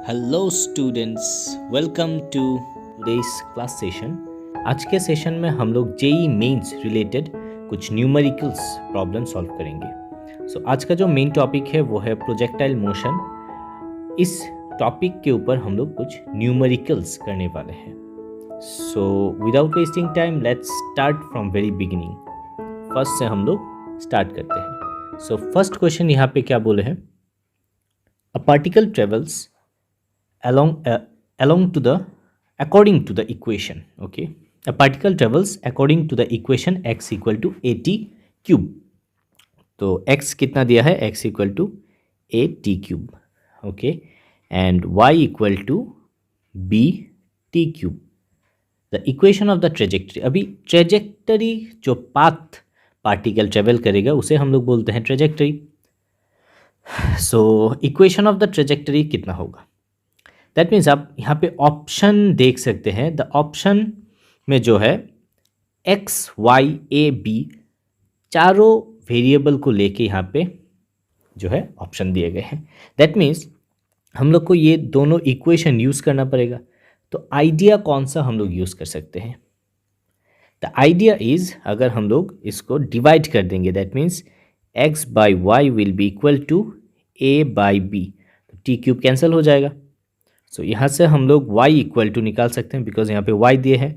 Hello students, welcome to today's class session. आज के session में हम लोग जेई मेंस रिलेटेड कुछ न्यूमेरिकल्स प्रॉब्लम सॉल्व करेंगे। आज का जो मेन टॉपिक है वो है प्रोजेक्टाइल मोशन। इस टॉपिक के ऊपर हम लोग कुछ न्यूमेरिकल्स करने वाले हैं। Without wasting time let's start from very beginning. First से हम लोग स्टार्ट करते हैं। फर्स्ट क्वेश्चन यहाँ पे क्या बोले हैं? A particle travels according to the equation. Okay, a particle travels according to the equation x equal to at cube. तो x कितना दिया है? x equal to at cube. Okay, and y equal to bt cube. The equation of the trajectory. अभी trajectory जो path particle travel करेगा उसे हम लोग बोलते हैं trajectory. Equation of the trajectory कितना होगा? दैट मीन्स आप यहाँ पे ऑप्शन देख सकते हैं। द ऑप्शन में जो है x, y, a, b चारों वेरिएबल को लेके यहाँ पे जो है ऑप्शन दिए गए हैं। दैट मीन्स हम लोग को ये दोनों इक्वेशन यूज़ करना पड़ेगा। तो आइडिया कौन सा हम लोग यूज़ कर सकते हैं? द आइडिया इज, अगर हम लोग इसको डिवाइड कर देंगे, that means x by Y will be equal to a by B, तो टी क्यूब कैंसिल हो जाएगा। यहाँ से हम लोग y इक्वल टू निकाल सकते हैं, बिकॉज यहाँ पे y दिए हैं।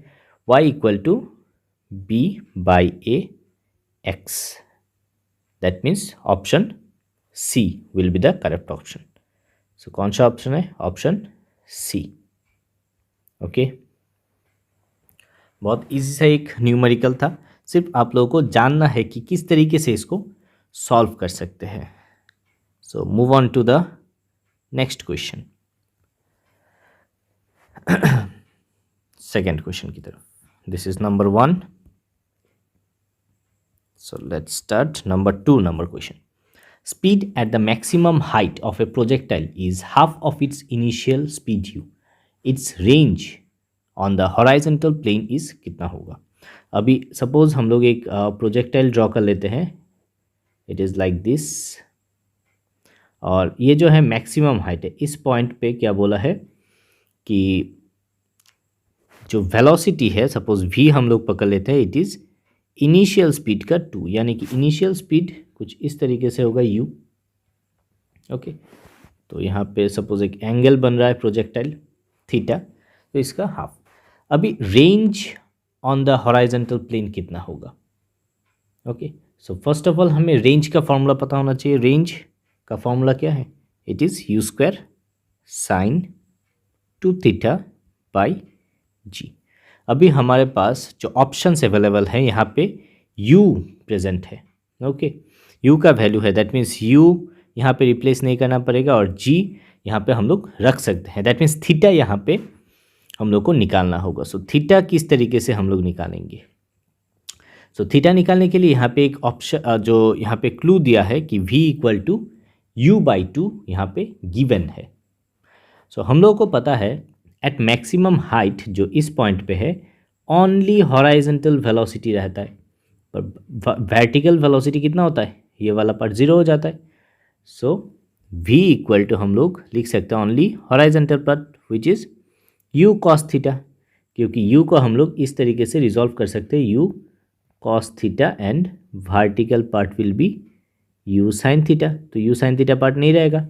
y equal to b by A X, that means option C will be the correct option. कौन सा ऑप्शन है? Option C. ओके, बहुत इजी सा एक न्यूमेरिकल था। सिर्फ आप लोगों को जानना है कि किस तरीके से इसको सॉल्व कर सकते हैं। Move on to the next question. Second question की तरफ। This is number 1। Let's start number 2 number question. Speed at the maximum height of a projectile is half of its initial speed U. Its range on the horizontal plane is कितना होगा? अभी suppose हम लोग एक projectile draw कर लेते हैं। It is like this, और ये जो है मैक्सिमम हाइट है। इस पॉइंट पे क्या बोला है कि जो वेलोसिटी है, सपोज v हम लोग पकड़ लेते हैं, इट इज़ इनिशियल स्पीड का 2, यानी कि इनिशियल स्पीड कुछ इस तरीके से होगा u। ओके, तो यहाँ पे सपोज एक एंगल बन रहा है प्रोजेक्टाइल थीटा, तो इसका हाफ। अभी range on the horizontal plane कितना होगा? ओके, फर्स्ट ऑफ ऑल हमें रेंज का फॉर्मूला पता होना चाहिए। रेंज का फॉर्मूला क्या है? It is u square sine 2 theta by G. अभी हमारे पास जो ऑप्शंस अवेलेबल हैं, यहाँ पे u प्रेजेंट है। ओके, u का वैल्यू है, दैट मीन्स u यहाँ पे रिप्लेस नहीं करना पड़ेगा, और g यहाँ पे हम लोग रख सकते हैं। दैट मीन्स थीटा यहाँ पे हम लोग को निकालना होगा। थीटा किस तरीके से हम लोग निकालेंगे? थीटा निकालने के लिए यहाँ पे एक ऑप्शन जो यहाँ पे क्लू दिया है कि v equal to U by 2 यहाँ पे गिवन है। हम लोगों को पता है एट मैक्सिमम हाइट जो इस पॉइंट पे है, ओनली हॉराइजॉन्टल वेलोसिटी रहता है, पर वर्टिकल वेलोसिटी कितना होता है? ये वाला पार्ट 0 हो जाता है। v इक्वल टू हम लोग लिख सकते हैं only horizontal part which is u cos theta, क्योंकि u को हम लोग इस तरीके से रिजॉल्व कर सकते हैं, u cos theta and vertical part will be u sine theta. तो u साइन थीटा पार्ट नहीं रहेगा,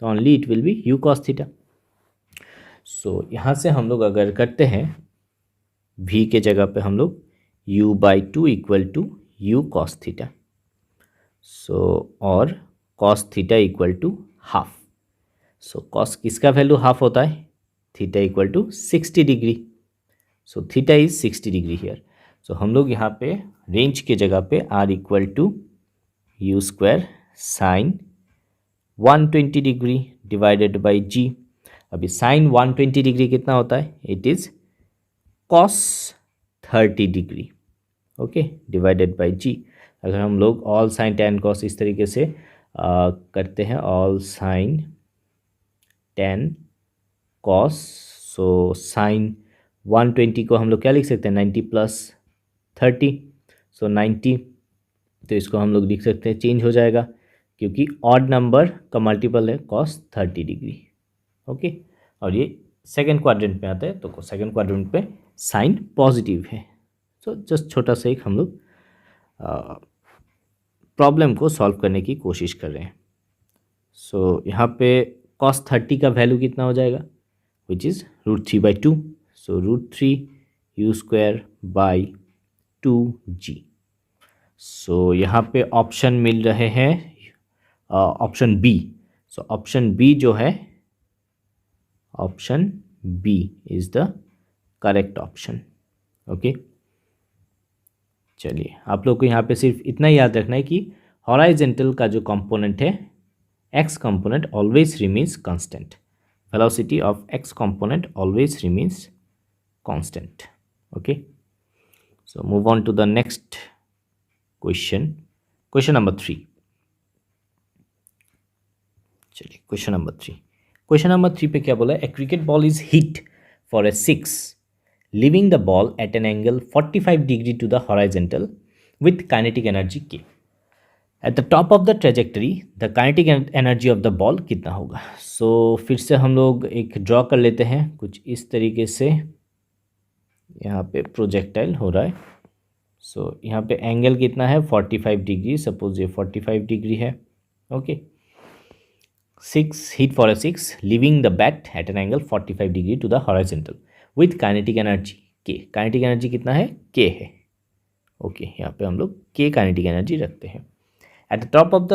तो only it will B u cos theta. यहाँ से हम लोग अगर करते हैं v के जगह पे हम लोग u by 2 equal to U cos theta, और cos theta equal to half. Cos किसका वैल्यू हाफ होता है? Theta equal to 60 degree. Theta is 60 degree here. हम लोग यहाँ पे रेंज के जगह पे r equal to U square sine 120 degree divided by g। अभी साइन 120 डिग्री कितना होता है? It is cos 30 degree, okay, divided by G. अगर हम लोग ऑल साइन टेन कॉस इस तरीके से करते हैं, all sine tan cos, sine 120 को हम लोग क्या लिख सकते हैं? 90 प्लस 30, 90, तो इसको हम लोग लिख सकते हैं, चेंज हो जाएगा क्योंकि ऑड नंबर का मल्टीपल है कॉस 30 डिग्री। ओके, और ये सेकेंड क्वाड्रेंट में आता है, तो सेकेंड क्वाड्रेंट पे साइन पॉजिटिव है। तो जस्ट छोटा सा एक हम लोग प्रॉब्लम को सॉल्व करने की कोशिश कर रहे हैं। सो यहाँ पे cos 30 का वैल्यू कितना हो जाएगा, विच इज़ √3/2। So √3u²/2g। सो यहाँ पे ऑप्शन मिल रहे हैं option B. So option B जो है, option B is the correct option. Okay, चलिए आप लोग को यहाँ पे सिर्फ इतना याद रखना है कि हॉराइजेंटल का जो कंपोनेंट है, X component always remains constant. Velocity of X component always remains constant. Okay, so move on to the next question, question number 3। चलिए क्वेश्चन नंबर 3, क्वेश्चन नंबर 3 पे क्या बोला है, a cricket ball is hit for a 6 leaving the ball at an angle 45 degree to the horizontal with kinetic energy k. At the top of the trajectory the kinetic energy of the ball कितना होगा। सो फिर से हम लोग एक draw कर लेते हैं कुछ इस तरीके से। यहाँ पे प्रोजेक्टाइल हो रहा है। सो यहाँ पे एंगल कितना है 45 डिग्री, सपोज ये 45 डिग्री है। Okay, 6 hit for a 6 leaving the bat at an angle 45 degree to the horizontal with kinetic energy के। काइनेटिक एनर्जी कितना है, के है। ओके, यहाँ पे हम लोग के काइनेटिक एनर्जी रखते हैं। At the top of the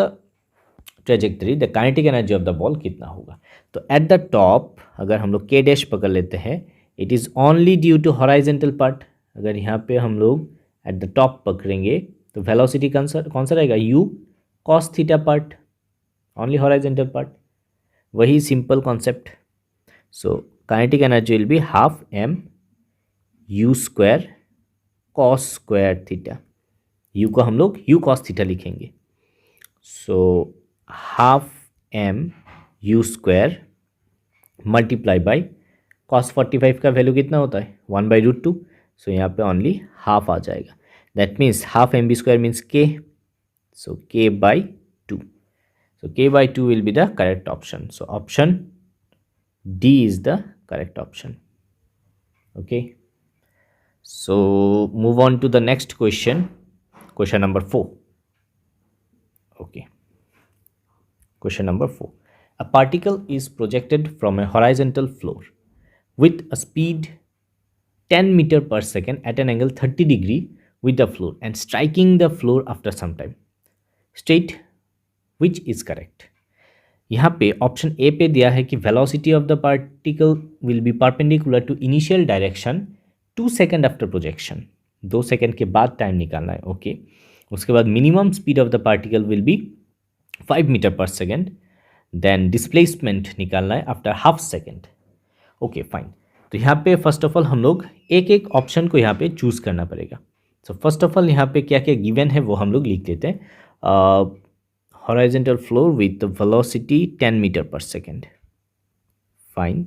trajectory the kinetic energy of the ball कितना होगा। तो एट द टॉप अगर हम लोग के डैश पकड़ लेते हैं, it is only due to horizontal part. अगर यहाँ पे हम लोग एट द टॉप पकड़ेंगे तो वेलोसिटी कौन सा रहेगा, u cos theta part, only horizontal part. वही simple concept. So kinetic energy will be half m u² cos square theta. u को हम लोग u cos थीटा लिखेंगे। So half m u² multiply by cos 45 का value कितना होता है 1/√2। सो यहाँ पे ओनली हाफ आ जाएगा। That means half mv² means k। So k/2। So k/2 will be the correct option. So option D is the correct option. Okay, so move on to the next question, question number 4. Okay, question number 4, a particle is projected from a horizontal floor with a speed 10 meter per second at an angle 30 degree with the floor and striking the floor after some time. State which is correct. यहाँ पे option A पे दिया है कि velocity of the particle will be perpendicular to initial direction 2 second after projection. 2 second के बाद time निकालना है। ओके, उसके बाद minimum speed of the particle will be 5 metre पर सेकेंड, देन डिस्प्लेसमेंट निकालना है after half second. Okay fine, तो यहाँ पे फर्स्ट ऑफ ऑल हम लोग एक एक ऑप्शन को यहाँ पे चूज़ करना पड़ेगा। सो फर्स्ट ऑफ ऑल यहाँ पे क्या क्या गिवन है वो हम लोग लिख लेते हैं। horizontal floor with the velocity 10 meter per second, fine,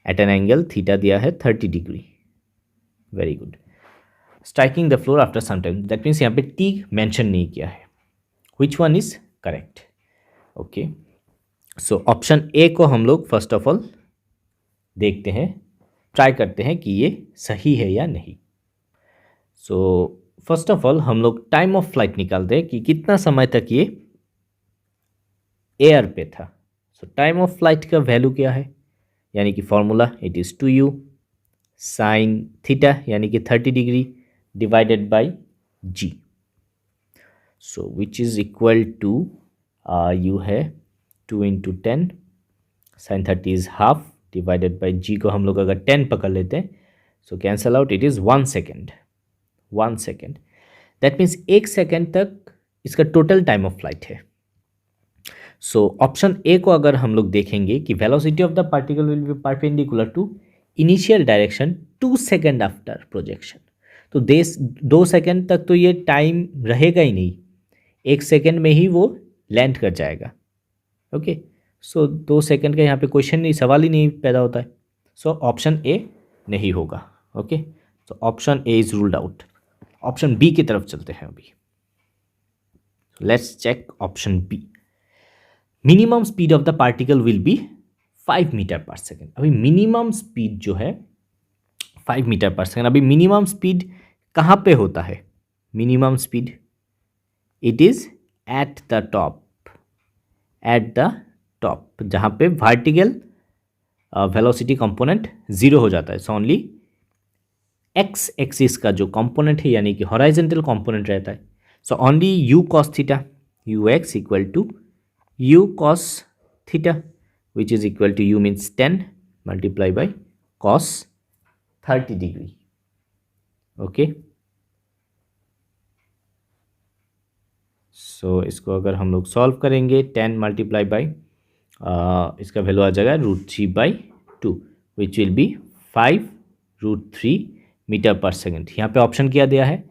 at an angle theta दिया है 30 degree, very good, striking the floor after some time, that means यहाँ पे t mention नहीं किया है। which one is correct? okay, so option A को हम लोग first of all देखते हैं, ट्राई करते हैं कि ये सही है या नहीं। so first of all हम लोग टाइम ऑफ फ्लाइट निकालते हैं कि कितना समय तक ये एयर पे था। सो टाइम ऑफ फ्लाइट का वैल्यू क्या है, यानी कि formula it is 2u sine theta यानी कि 30 degree divided by g। So which is equal to u है 2 × 10 sine 30 is half divided by g को हम लोग अगर 10 पकड़ लेते हैं so cancel out, it is 1 second. 1 second that means 1 second तक इसका टोटल टाइम ऑफ फ्लाइट है। सो ऑप्शन ए को अगर हम लोग देखेंगे कि velocity of the particle will be perpendicular to initial direction 2 second after projection, तो 2 सेकेंड तक तो ये टाइम रहेगा ही नहीं, 1 सेकेंड में ही वो लैंड कर जाएगा। ओके, सो 2 सेकेंड का यहाँ पे क्वेश्चन नहीं, सवाल ही नहीं पैदा होता है। सो ऑप्शन ए नहीं होगा। ओके, तो option A is ruled out. Option B की तरफ चलते हैं अभी। Let's check option B. Minimum speed of the particle will be 5 metre पर सेकेंड। अभी मिनिमम स्पीड जो है 5 मीटर पर सेकेंड। अभी मिनिमम स्पीड कहाँ पे होता है? Minimum speed it is at the top, at the top, जहाँ पे वर्टिकल वेलोसिटी कंपोनेंट 0 हो जाता है। सो ओनली एक्स एक्सिस का जो कंपोनेंट है यानी कि हॉराइजेंटल कंपोनेंट रहता है। So only U cos theta, U X equal to U cos theta which is equal to U means 10 multiply by cos 30 degree. Okay, so इसको अगर हम लोग सॉल्व करेंगे 10 मल्टीप्लाई बाई इसका वैल्यू आ जाएगा √3/2 विच विल बी 5√3 मीटर पर second. यहाँ पे ऑप्शन क्या दिया है?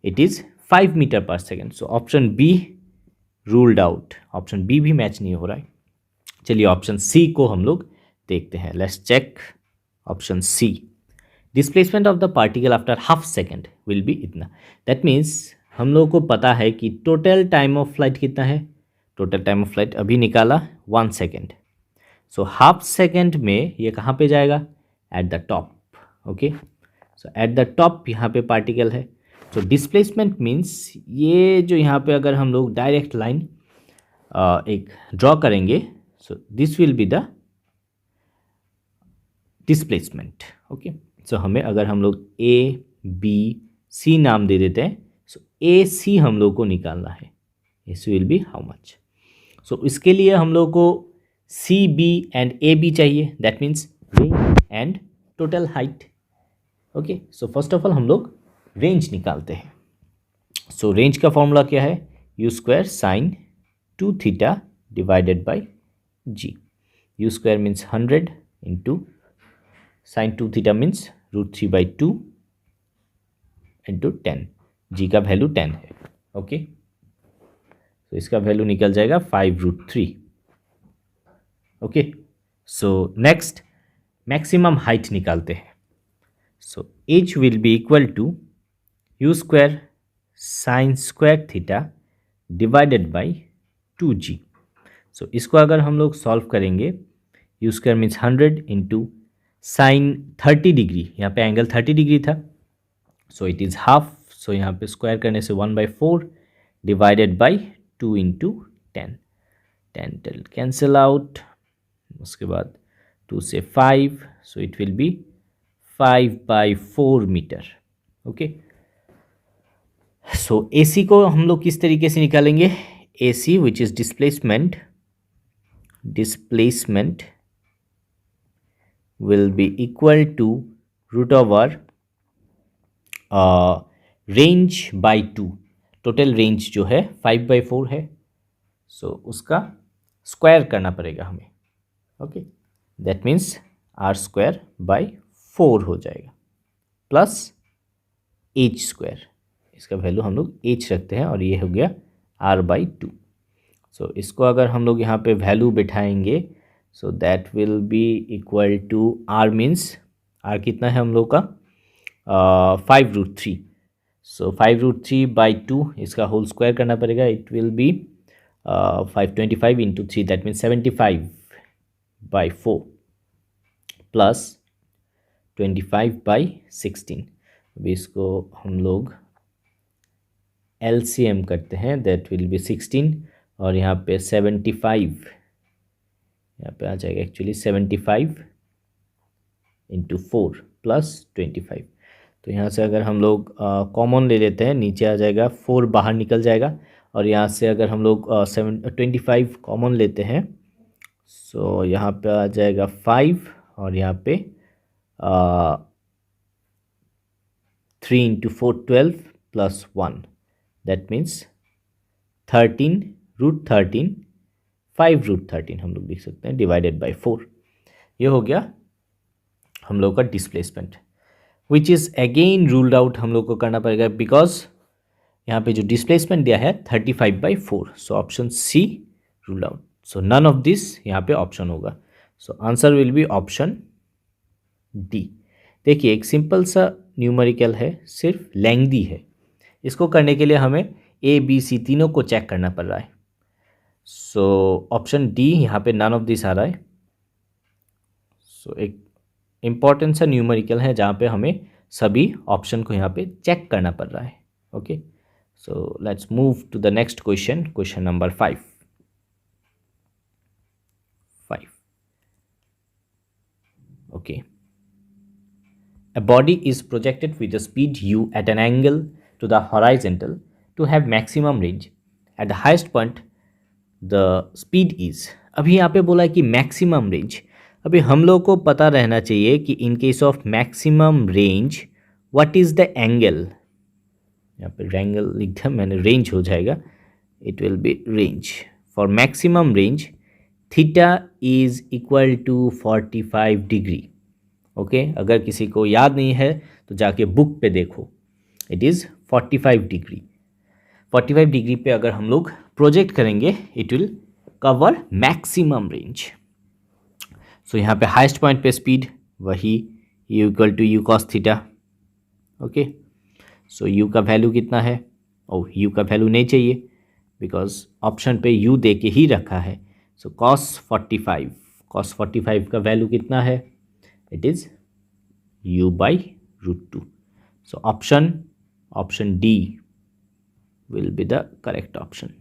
इट इज़ 5 मीटर पर second. So option B ruled out, option B भी मैच नहीं हो रहा है। चलिए ऑप्शन सी को हम लोग देखते हैं। Let's check option C. Displacement of the particle after half second will be इतना। दैट मीन्स हम लोग को पता है कि टोटल टाइम ऑफ फ्लाइट कितना है। टोटल टाइम ऑफ फ्लाइट अभी निकाला 1 सेकेंड। सो हाफ सेकेंड में ये कहाँ पे जाएगा? At the top. Okay, so at the top यहाँ पे पार्टिकल है। सो डिस्प्लेसमेंट मीन्स ये जो यहाँ पे अगर हम लोग डायरेक्ट लाइन एक ड्रॉ करेंगे, so this will be the displacement. Okay, so हमें अगर हम लोग ए बी सी नाम दे देते हैं, सो ए सी हम लोग को निकालना है। This will be how much. So इसके लिए हम लोग को C B and A B चाहिए, that means range and total height. Okay, so first of all हम लोग रेंज निकालते हैं। सो रेंज का फॉर्मूला क्या है? U square sine 2 theta divided by G. U square means 100 into sine 2 theta means √3/2 into 10। G का value 10 है। Okay, तो इसका वैल्यू निकल जाएगा 5√3। Okay, so next maximum height निकालते हैं। So H will be equal to U square sine square theta divided by 2g। So इसको अगर हम लोग सॉल्व करेंगे, U square means 100 into sine 30 degree, यहाँ पे एंगल 30 डिग्री था, so it is half. So यहाँ पे स्क्वायर करने से 1/4 divided by 2 into 10। 10 cancel out, उसके बाद 2 से 5, सो it will be 5/4 metre. Okay, so A C को हम लोग किस तरीके से निकालेंगे? A C which is displacement will be equal to √over range by 2। Total range जो है 5/4 है, सो उसका स्क्वायर करना पड़ेगा हमें। ओके, दैट मीन्स r²/4 हो जाएगा प्लस h स्क्वायर। इसका वैल्यू हम लोग h रखते हैं और ये हो गया r/2। सो इसको अगर हम लोग यहाँ पे वैल्यू बिठाएंगे, so that will be equal to r means r कितना है हम लोग का 5√3। सो 5√3/2 इसका होल स्क्वायर करना पड़ेगा। It will B 525 into 3 that means 75/4 plus 25/16। अभी इसको हम लोग LCM करते हैं, दैट विल बी 16 और यहाँ पे 75, यहाँ पे आ जाएगा एक्चुअली 75 इंटू 4 प्लस 25। तो यहाँ से अगर हम लोग कॉमन ले लेते हैं, नीचे आ जाएगा 4 बाहर निकल जाएगा और यहाँ से अगर हम लोग 25 कॉमन लेते हैं, सो यहाँ पे आ जाएगा 5 और यहाँ पे 3 इंटू 4 12 प्लस 1 दैट मीन्स 13 √13 5√13 हम लोग लिख सकते हैं डिवाइडेड बाई 4। ये हो गया हम लोग का displacement which is again ruled out हम लोग को करना पड़ेगा बिकॉज यहाँ पे जो डिस्प्लेसमेंट दिया है 35/4। So option C ruled out. So none of this यहाँ पे ऑप्शन होगा। So answer will be option D. देखिए एक सिंपल सा न्यूमेरिकल है, सिर्फ लेंथी है। इसको करने के लिए हमें ए बी सी तीनों को चेक करना पड़ रहा है। सो ऑप्शन डी यहाँ पे नन ऑफ दिस आ रहा है। सो एक इम्पॉर्टेंट सा न्यूमेरिकल है जहाँ पे हमें सभी ऑप्शन को यहाँ पे चेक करना पड़ रहा है. Okay, so let's move to the next question, question number 5. Okay. A body is projected with a speed u at an angle to the horizontal to have maximum range. At the highest point, the speed is. अभी यहाँ पे बोला है कि maximum range. अभी हम लोग को पता रहना चाहिए कि in case of maximum range what is the angle. यहाँ पे रेंगल लिख दिया मैंने, रेंज हो जाएगा, it will be range. For maximum range theta is equal to 45 degree. Okay, अगर किसी को याद नहीं है तो जाके बुक पे देखो, इट इज़ 45 डिग्री. 45 डिग्री पे अगर हम लोग प्रोजेक्ट करेंगे it will cover maximum range. So यहाँ पे हाईएस्ट पॉइंट पे स्पीड वही u equal to U cos theta. Okay, so u का वैल्यू कितना है? ओह, u का वैल्यू नहीं चाहिए बिकॉज ऑप्शन पे u दे के ही रखा है. सो cos 45 का वैल्यू कितना है? It is u by root 2. So option D will be the correct option.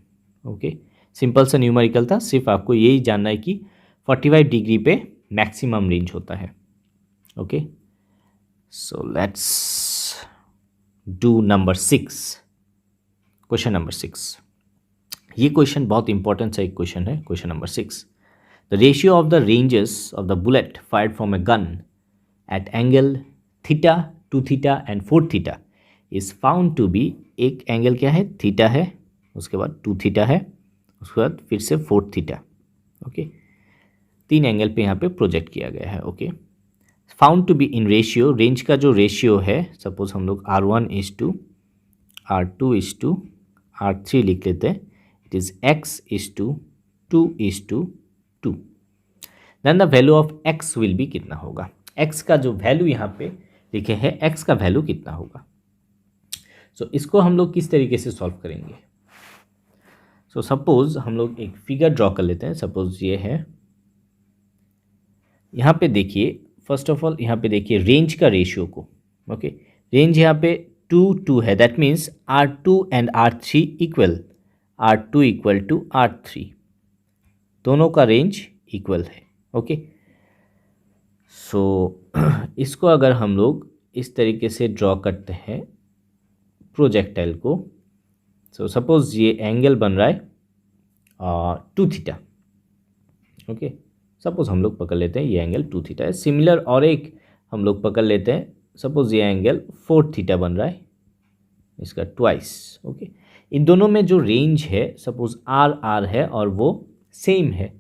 Okay, simple सा न्यूमेरिकल था, सिर्फ आपको यही जानना है कि 45 डिग्री पे मैक्सिमम रेंज होता है. Okay, so let's do number 6, question number 6. ये क्वेश्चन बहुत इंपॉर्टेंट सा एक क्वेश्चन है. Question number 6. The ratio of the ranges of the bullet fired from a gun at angle theta, 2 theta and 4 theta is found to be. एक angle क्या है? Theta है, उसके बाद 2 थीटा है, उसके बाद फिर से 4 थीटा. ओके, 3 एंगल पे यहाँ पे प्रोजेक्ट किया गया है. Okay, found to be in ratio. Range का जो रेशियो है, सपोज हम लोग R1:2 R2:2 R3 लिख लेते हैं. It is X:2 2. Then the value of x will be कितना होगा? x का जो वैल्यू यहाँ पे लिखे हैं, x का वैल्यू कितना होगा? सो इसको हम लोग किस तरीके से सॉल्व करेंगे? सो सपोज हम लोग एक फिगर ड्रॉ कर लेते हैं. सपोज ये है, यहाँ पे देखिए, फर्स्ट ऑफ ऑल यहाँ पे देखिए रेंज का रेशियो को. ओके, रेंज यहाँ पे 2 है, that means R2 and R3 equal. R2 equal to R3, दोनों का रेंज इक्वल है. ओके, सो इसको अगर हम लोग इस तरीके से ड्रॉ करते हैं प्रोजेक्टाइल को, सो सपोज ये एंगल बन रहा है 2 थीटा. ओके, सपोज हम लोग पकड़ लेते हैं ये एंगल 2 थीटा है. सिमिलर और एक हम लोग पकड़ लेते हैं, सपोज ये एंगल 4 थीटा बन रहा है, इसका ट्वाइस. ओके, इन दोनों में जो रेंज है सपोज R है और वो सेम है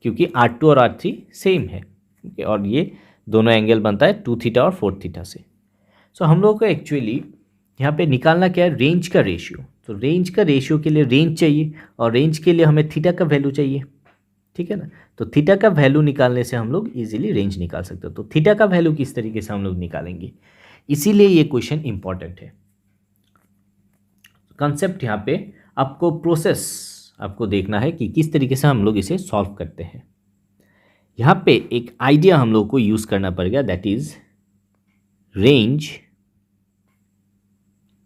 क्योंकि R2 और R3 सेम है. ओके, और ये दोनों एंगल बनता है 2 थीटा और 4 थीटा से. सो हम लोग को एक्चुअली यहाँ पे निकालना क्या है? रेंज का रेशियो. तो रेंज का रेशियो के लिए रेंज चाहिए और रेंज के लिए हमें थीटा का वैल्यू चाहिए. ठीक है ना? तो थीटा का वैल्यू निकालने से हम लोग इजीली रेंज निकाल सकते हो. तो थीटा का वैल्यू किस तरीके से हम लोग निकालेंगे, इसीलिए ये क्वेश्चन इंपॉर्टेंट है. कंसेप्ट यहाँ पे आपको प्रोसेस आपको देखना है कि किस तरीके से हम लोग इसे सॉल्व करते हैं. यहाँ पे एक आइडिया हम लोग को यूज़ करना पड़ेगा, that is range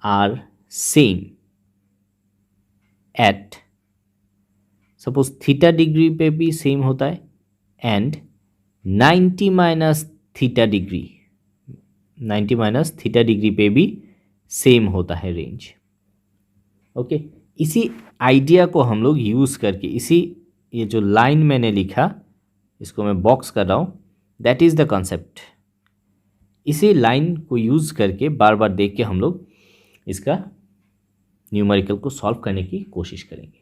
are same at, suppose theta degree पे भी सेम होता है and 90 minus theta degree, 90 minus theta degree पे भी सेम होता है रेंज. ओके, इसी आइडिया को हम लोग यूज़ करके, इसी ये जो लाइन मैंने लिखा इसको मैं बॉक्स कर रहा हूँ, दैट इज़ द कॉन्सेप्ट. इसी लाइन को यूज़ करके बार बार देख के हम लोग इसका न्यूमेरिकल को सॉल्व करने की कोशिश करेंगे.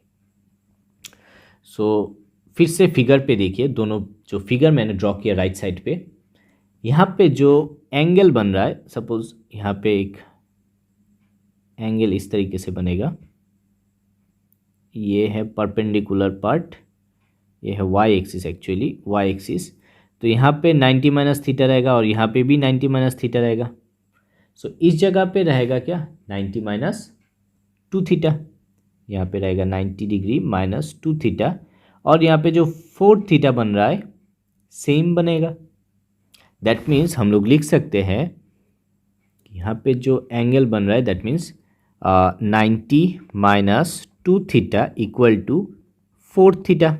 सो फिर से फिगर पे देखिए, दोनों जो फिगर मैंने ड्रॉ किया राइट साइड पे, यहाँ पे जो एंगल बन रहा है, सपोज यहाँ पे एक एंगल इस तरीके से बनेगा, ये है परपेंडिकुलर पार्ट, ये है Y axis, actually Y axis. तो यहाँ पे 90 माइनस थीटा रहेगा और यहाँ पे भी 90 माइनस थीटा रहेगा. सो इस जगह पे रहेगा क्या? 90 माइनस 2 थीटा. यहाँ पे रहेगा 90 डिग्री -2 थीटा और यहाँ पे जो 4 थीटा बन रहा है सेम बनेगा. दैट मीन्स हम लोग लिख सकते हैं यहाँ पे जो एंगल बन रहा है that means 90 minus 2 theta equal to 4 theta.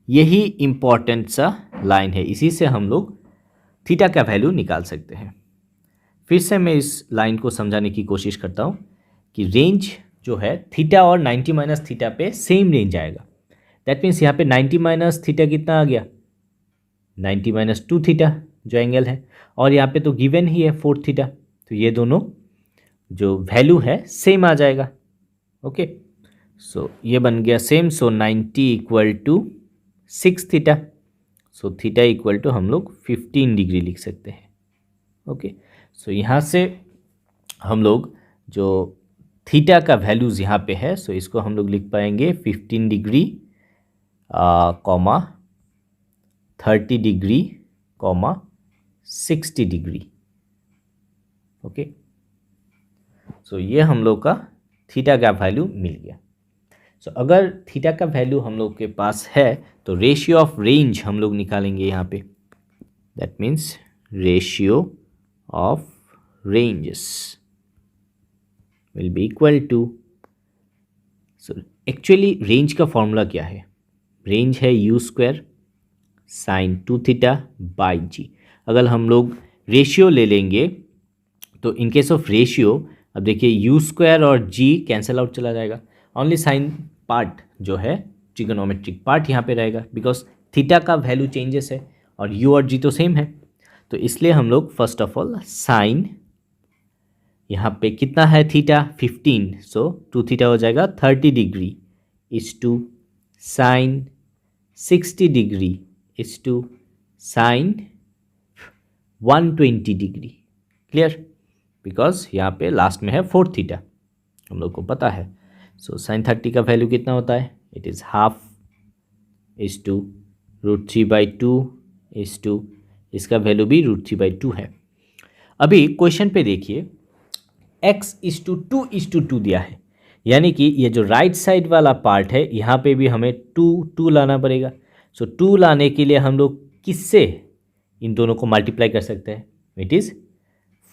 यही इम्पॉर्टेंट सा लाइन है, इसी से हम लोग थीटा का वैल्यू निकाल सकते हैं। फिर से मैं इस लाइन को समझाने की कोशिश करता हूँ कि रेंज जो है थीटा और 90 माइनस थीटा पे सेम रेंज आएगा। दैट मीन्स यहाँ पे 90 माइनस थीटा कितना आ गया, 90 माइनस 2 थीटा जो एंगल है, और यहाँ पे तो गिवन ही है 4 थीटा, तो ये दोनों जो वैल्यू है सेम आ जाएगा। ओके, सो ये बन गया same. So 90 equal to 6 theta, so theta equal to हम लोग 15 डिग्री लिख सकते हैं। ओके, सो यहाँ से हम लोग जो थीटा का वैल्यूज़ यहाँ पे है, सो इसको हम लोग लिख पाएंगे 15 degree comma 30 degree comma 60 degree. Okay, so ये हम लोग का थीटा का वैल्यू मिल गया। सो अगर थीटा का वैल्यू हम लोग के पास है तो रेशियो ऑफ रेंज हम लोग निकालेंगे यहाँ पे। That means ratio of ranges will be equal to, so actually range का फॉर्मूला क्या है, रेंज है U square sine 2 theta by G. अगर हम लोग रेशियो ले लेंगे तो इन केस ऑफ रेशियो अब देखिए यू स्क्वायर और जी कैंसिल आउट चला जाएगा, ओनली साइन पार्ट जो है ट्रिगोनोमेट्रिक पार्ट यहाँ पे रहेगा, बिकॉज थीटा का वैल्यू चेंजेस है और यू और जी तो सेम है। तो इसलिए हम लोग फर्स्ट ऑफ ऑल साइन यहाँ पे कितना है थीटा 15, सो 2 थीटा हो जाएगा 30 degree is to sine 60 degree is to sine 120 degree. Clear, because यहाँ पे लास्ट में है 4 थीटा हम लोग को पता है। सो साइन 30 का वैल्यू कितना होता है, it is half is to √3/2 is to, इसका वैल्यू भी √3/2 है। अभी क्वेश्चन पे देखिए x/2 दिया है, यानी कि ये जो राइट साइड वाला पार्ट है यहाँ पे भी हमें 2 लाना पड़ेगा। सो 2 लाने के लिए हम लोग किससे इन दोनों को मल्टीप्लाई कर सकते हैं, इट इज़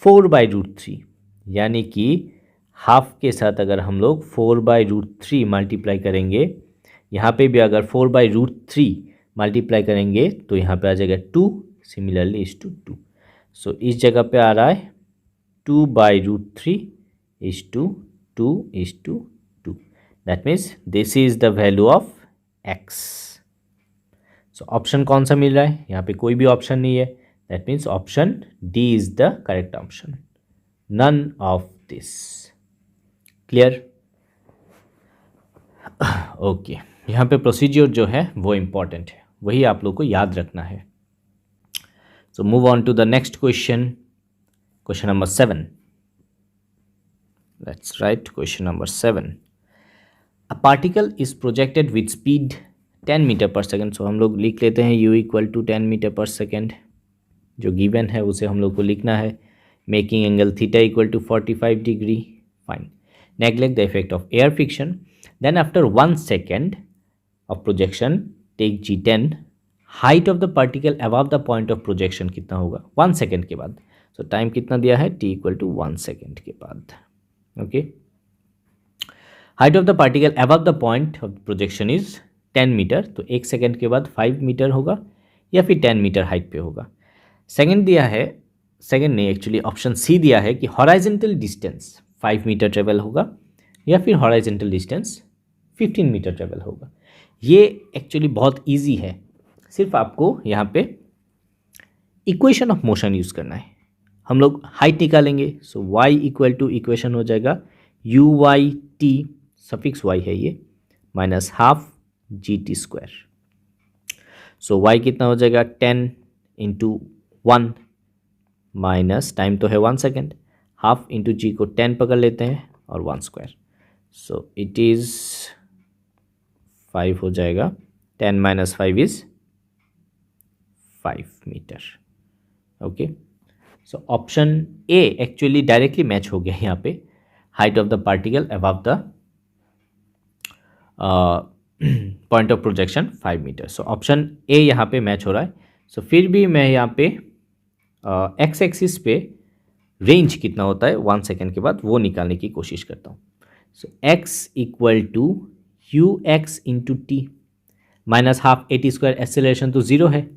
4/√3, यानी कि हाफ के साथ अगर हम लोग 4/√3 मल्टीप्लाई करेंगे, यहाँ पे भी अगर 4/√3 मल्टीप्लाई करेंगे तो यहाँ पे आ जाएगा 2, सिमिलरली इज टू 2। सो इस जगह पे आ रहा है 2/√3 is to 2:2। That means this is the value of x। So option कौन सा मिल रहा है, यहाँ पे कोई भी ऑप्शन नहीं है, that means option D is the correct option, none of this. Clear, okay, यहाँ पे प्रोसीजर जो है वो इम्पॉर्टेंट है, वही आप लोग को याद रखना है। So move on to the next question, question number 7। Let's write question number 7। A particle is projected with speed 10 meter पर सेकेंड। सो हम लोग लिख लेते हैं u इक्वल टू 10 मीटर पर सेकेंड, जो गिवन है उसे हम लोग को लिखना है। Making angle theta equal to 45 degree, fine. Neglect the effect of air friction, then after 1 second of projection take g10, height of the particle above the point of projection कितना होगा 1 सेकेंड के बाद। सो टाइम कितना दिया है, t equal to 1 second के बाद। Okay, height of the particle above the point of projection is 10 meter, तो 1 सेकेंड के बाद 5 मीटर होगा या फिर 10 मीटर हाइट पे होगा। सेकेंड दिया है, सेकेंड नहीं एक्चुअली ऑप्शन सी दिया है कि हॉराइजेंटल डिस्टेंस 5 मीटर ट्रेवल होगा या फिर हॉराइजेंटल डिस्टेंस 15 मीटर ट्रेवल होगा। ये एक्चुअली बहुत इजी है, सिर्फ आपको यहाँ पे इक्वेशन ऑफ मोशन यूज़ करना है। हम लोग हाइट निकालेंगे, सो y इक्वल टू इक्वेशन हो जाएगा UYT, सफिक्स y है ये, माइनस हाफ GT स्क्वायर। सो y कितना हो जाएगा 10 इंटू 1 माइनस टाइम तो है 1 सेकेंड, हाफ इंटू जी को 10 पकड़ लेते हैं और 1 स्क्वायर, सो इट इज़ 5 हो जाएगा, 10 माइनस 5 is 5 meter. Okay, so option A actually directly match हो गया यहाँ पे, height of the particle above the point of projection 5 meter. So option A यहाँ पे मैच हो रहा है। सो फिर भी मैं यहाँ पे एक्स एक्सिस पे रेंज कितना होता है 1 सेकेंड के बाद वो निकालने की कोशिश करता हूँ. So x equal to u x into t minus half a t square. Acceleration तो ज़ीरो है,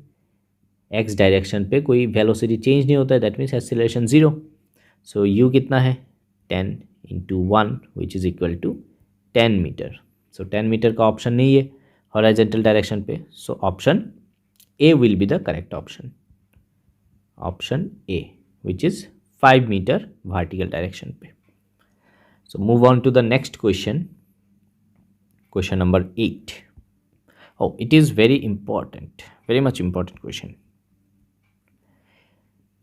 एक्स डायरेक्शन पे कोई वेलोसिटी चेंज नहीं होता है, that means acceleration zero. So u कितना है 10 into 1 which is equal to 10 metre. So 10 metre का ऑप्शन नहीं है हॉरिजॉन्टल डायरेक्शन पे. So option A will be the correct option. Option A which is 5 metre vertical direction पे. So move on to the next question. Question number 8. Oh, it is very important, very much important question.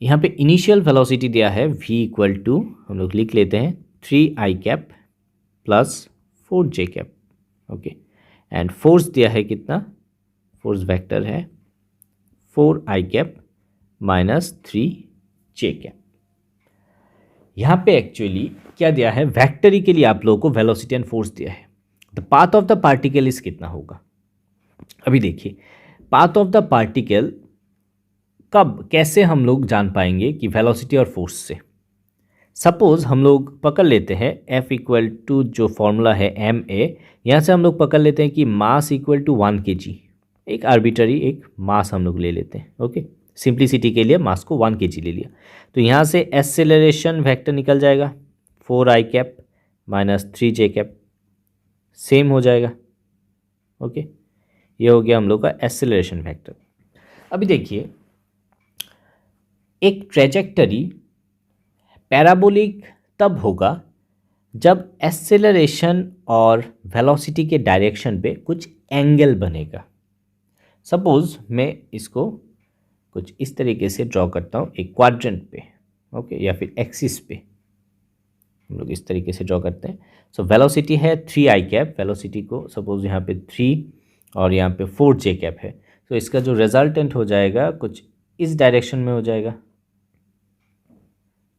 यहाँ पे initial velocity दिया है v equal to, हम लोग लिख लेते हैं 3i cap plus 4j cap. Okay, and force दिया है कितना, फोर्स वेक्टर है 4i cap minus 3j cap. यहाँ पे एक्चुअली क्या दिया है, वेक्टरी के लिए आप लोगों को वेलोसिटी एंड फोर्स दिया है. The path of the particle is कितना होगा. अभी देखिए पाथ ऑफ द पार्टिकल कब कैसे हम लोग जान पाएंगे कि वेलोसिटी और फोर्स से. सपोज हम लोग पकड़ लेते हैं F इक्वल टू जो फॉर्मूला है ma, यहाँ से हम लोग पकड़ लेते हैं कि मास इक्वल टू 1 kg. एक आर्बिट्ररी एक मास हम लोग ले लेते हैं. ओके, सिंप्लिसिटी के लिए मास को 1 kg ले लिया. तो यहाँ से एक्सेलरेशन वेक्टर निकल जाएगा 4i cap minus 3j cap, same हो जाएगा. ओके, ये हो गया हम लोग का एक्सेलरेशन वेक्टर. अभी देखिए एक ट्रेजेक्टरी पैराबोलिक तब होगा जब एक्सेलरेशन और वेलोसिटी के डायरेक्शन पे कुछ एंगल बनेगा. सपोज मैं इसको कुछ इस तरीके से ड्रॉ करता हूँ एक क्वाड्रेंट पे. ओके, या फिर एक्सिस पे हम लोग इस तरीके से ड्रॉ करते हैं. सो वेलोसिटी है 3i कैप, वेलोसिटी को सपोज यहाँ पे 3 और यहाँ पे 4j कैप है. तो इसका जो रिजल्टेंट हो जाएगा कुछ इस डायरेक्शन में हो जाएगा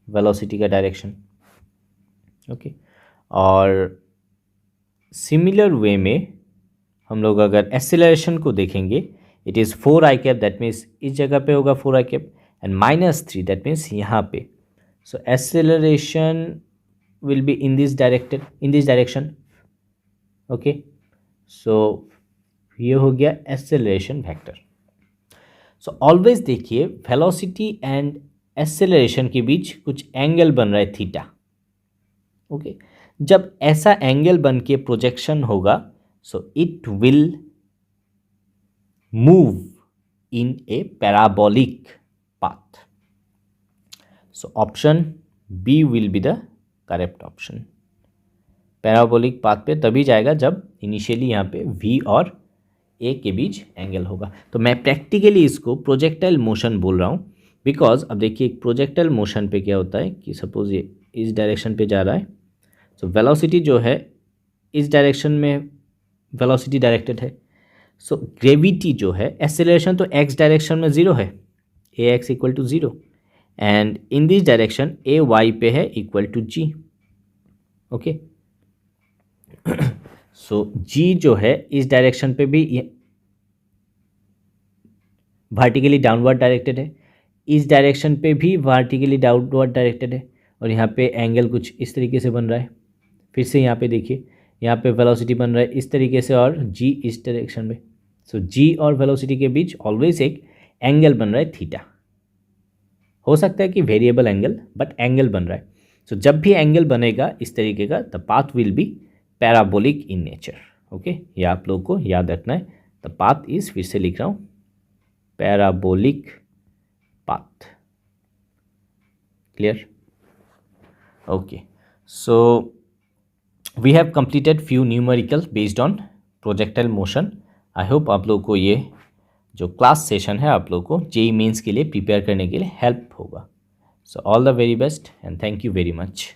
वेलोसिटी का डायरेक्शन. ओके, और सिमिलर वे में हम लोग अगर एक्सेलरेशन को देखेंगे it is 4i cap, that means इस जगह पे होगा 4i cap and minus 3 that means यहाँ पे. So acceleration will be in this direction. Okay, so ये हो गया एक्सेलरेशन वेक्टर. सो ऑलवेज देखिए वेलोसिटी एंड एक्सेलरेशन के बीच कुछ एंगल बन रहा है थीटा. ओके, जब ऐसा एंगल बन के प्रोजेक्शन होगा so it will move in a parabolic path. So option B will be the correct option. Parabolic path पे तभी जाएगा जब इनिशियली यहाँ पे v और a के बीच एंगल होगा. तो मैं प्रैक्टिकली इसको प्रोजेक्टाइल मोशन बोल रहा हूँ बिकॉज अब देखिए एक प्रोजेक्टाइल मोशन पे क्या होता है कि सपोज ये इस डायरेक्शन पे जा रहा है. सो वेलोसिटी जो है इस डायरेक्शन में वेलोसिटी डायरेक्टेड है. सो ग्रेविटी जो है, एक्सेलरेशन तो x डायरेक्शन में ज़ीरो है, ax equal to zero, and in this direction a y पे है equal to g. Okay, so g जो है इस डायरेक्शन पे भी वर्टिकली डाउनवर्ड डायरेक्टेड है, इस डायरेक्शन पे भी वर्टिकली डाउनवर्ड डायरेक्टेड है, और यहाँ पे एंगल कुछ इस तरीके से बन रहा है. फिर से यहाँ पे देखिए यहाँ पे वेलोसिटी बन रहा है इस तरीके से और g इस डायरेक्शन में. सो g और वेलोसिटी के बीच ऑलवेज एक एंगल बन रहा है थीटा. हो सकता है कि वेरिएबल एंगल, बट एंगल बन रहा है. सो जब भी एंगल बनेगा इस तरीके का the path will be parabolic in nature. Okay, ये आप लोग को याद रखना है. द पाथ इज, फिर से लिख रहा हूँ, parabolic path. Clear? Okay, so we have completed few numerical based on projectile motion. I hope आप लोग को ये जो क्लास सेशन है आप लोग को जेईई मेंस के लिए प्रिपेयर करने के लिए हेल्प होगा. So all the very best and thank you very much.